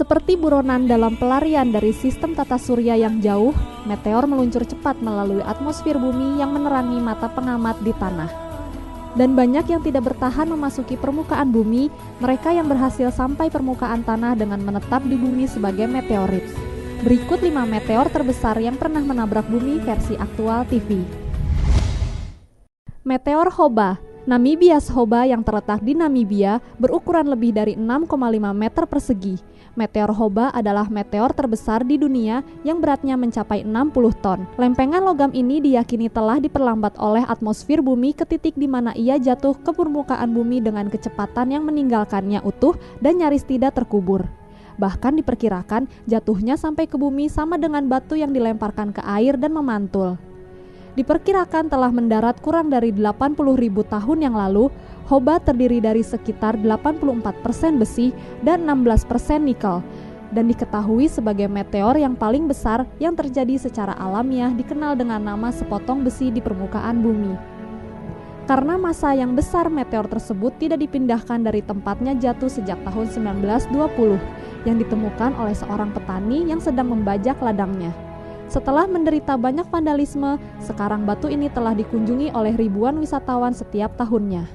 Seperti buronan dalam pelarian dari sistem tata surya yang jauh, meteor meluncur cepat melalui atmosfer bumi yang menerangi mata pengamat di tanah. Dan banyak yang tidak bertahan memasuki permukaan bumi, mereka yang berhasil sampai permukaan tanah dengan menetap di bumi sebagai meteorit. Berikut 5 meteor terbesar yang pernah menabrak bumi versi aktual TV. Meteor Hoba. Namibias Hoba yang terletak di Namibia berukuran lebih dari 6,5 meter persegi. Meteor Hoba adalah meteor terbesar di dunia yang beratnya mencapai 60 ton. Lempengan logam ini diyakini telah diperlambat oleh atmosfer bumi ke titik di mana ia jatuh ke permukaan bumi dengan kecepatan yang meninggalkannya utuh dan nyaris tidak terkubur. Bahkan diperkirakan jatuhnya sampai ke bumi sama dengan batu yang dilemparkan ke air dan memantul. Diperkirakan telah mendarat kurang dari 80.000 tahun yang lalu. Hoba terdiri dari sekitar 84% besi dan 16% nikel, dan diketahui sebagai meteor yang paling besar yang terjadi secara alamiah, dikenal dengan nama sepotong besi di permukaan bumi. Karena massa yang besar, meteor tersebut tidak dipindahkan dari tempatnya jatuh sejak tahun 1920 yang ditemukan oleh seorang petani yang sedang membajak ladangnya. Setelah menderita banyak vandalisme, sekarang batu ini telah dikunjungi oleh ribuan wisatawan setiap tahunnya.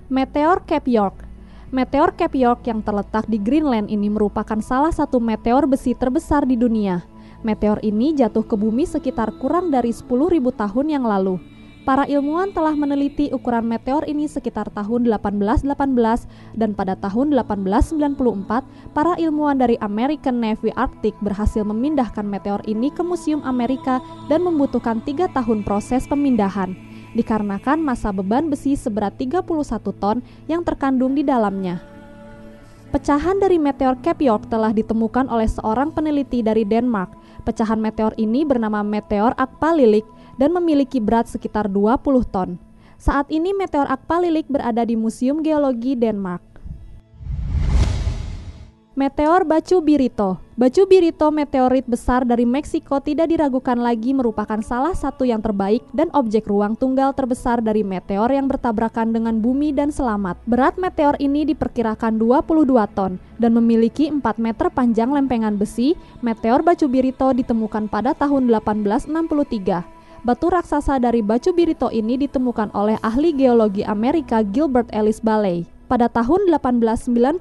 Meteor Cape York. Meteor Cape York yang terletak di Greenland ini merupakan salah satu meteor besi terbesar di dunia. Meteor ini jatuh ke bumi sekitar kurang dari 10.000 tahun yang lalu. Para ilmuwan telah meneliti ukuran meteor ini sekitar tahun 1818 dan pada tahun 1894, para ilmuwan dari American Navy Arctic berhasil memindahkan meteor ini ke Museum Amerika dan membutuhkan 3 tahun proses pemindahan, dikarenakan massa beban besi seberat 31 ton yang terkandung di dalamnya. Pecahan dari meteor Cape York telah ditemukan oleh seorang peneliti dari Denmark. Pecahan meteor ini bernama Meteor Akpalilik dan memiliki berat sekitar 20 ton. Saat ini Meteor Akpalilik berada di Museum Geologi Denmark. Meteor Bacu Birito. Bacu Birito, meteorit besar dari Meksiko, tidak diragukan lagi merupakan salah satu yang terbaik dan objek ruang tunggal terbesar dari meteor yang bertabrakan dengan bumi dan selamat. Berat meteor ini diperkirakan 22 ton dan memiliki 4 meter panjang lempengan besi. Meteor Bacu Birito ditemukan pada tahun 1863. Batu raksasa dari Bacu Birito ini ditemukan oleh ahli geologi Amerika Gilbert Ellis Bailey. Pada tahun 1892,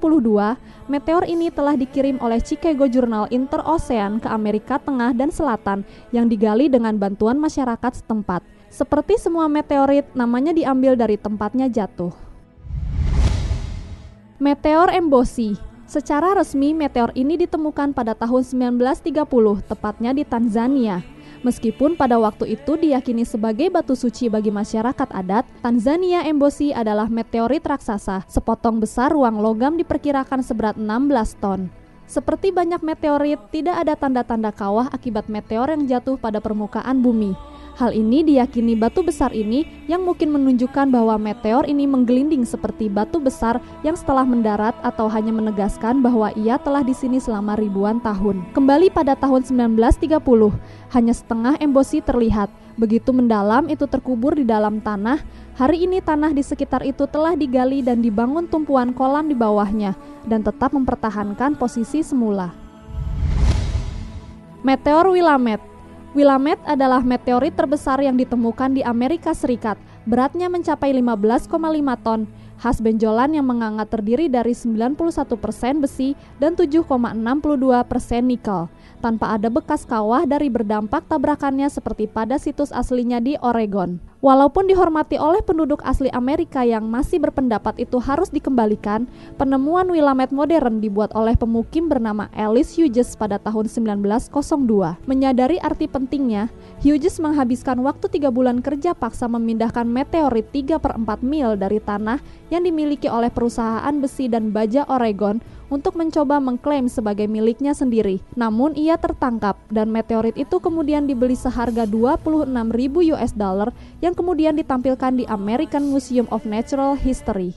meteor ini telah dikirim oleh Chicago Journal Interocean ke Amerika Tengah dan Selatan yang digali dengan bantuan masyarakat setempat. Seperti semua meteorit, namanya diambil dari tempatnya jatuh. Meteor Embosi. Secara resmi, meteor ini ditemukan pada tahun 1930, tepatnya di Tanzania. Meskipun pada waktu itu diyakini sebagai batu suci bagi masyarakat adat, Tanzania Embosi adalah meteorit raksasa. Sepotong besar ruang logam diperkirakan seberat 16 ton. Seperti banyak meteorit, tidak ada tanda-tanda kawah akibat meteor yang jatuh pada permukaan bumi. Hal ini diyakini batu besar ini yang mungkin menunjukkan bahwa meteor ini menggelinding seperti batu besar yang setelah mendarat, atau hanya menegaskan bahwa ia telah di sini selama ribuan tahun. Kembali pada tahun 1930, hanya setengah Embosi terlihat. Begitu mendalam itu terkubur di dalam tanah. Hari ini tanah di sekitar itu telah digali dan dibangun tumpuan kolam di bawahnya dan tetap mempertahankan posisi semula. Meteor Willamette. Willamette adalah meteorit terbesar yang ditemukan di Amerika Serikat. Beratnya mencapai 15,5 ton. Khas benjolan yang menganga terdiri dari 91% besi dan 7,62% nikel, tanpa ada bekas kawah dari berdampak tabrakannya seperti pada situs aslinya di Oregon. Walaupun dihormati oleh penduduk asli Amerika yang masih berpendapat itu harus dikembalikan, penemuan Willamette modern dibuat oleh pemukim bernama Alice Hughes pada tahun 1902. Menyadari arti pentingnya, Hughes menghabiskan waktu 3 bulan kerja paksa memindahkan meteorit 3/4 mil dari tanah yang dimiliki oleh perusahaan besi dan baja Oregon untuk mencoba mengklaim sebagai miliknya sendiri. Namun ia tertangkap dan meteorit itu kemudian dibeli seharga $26.000 yang kemudian ditampilkan di American Museum of Natural History.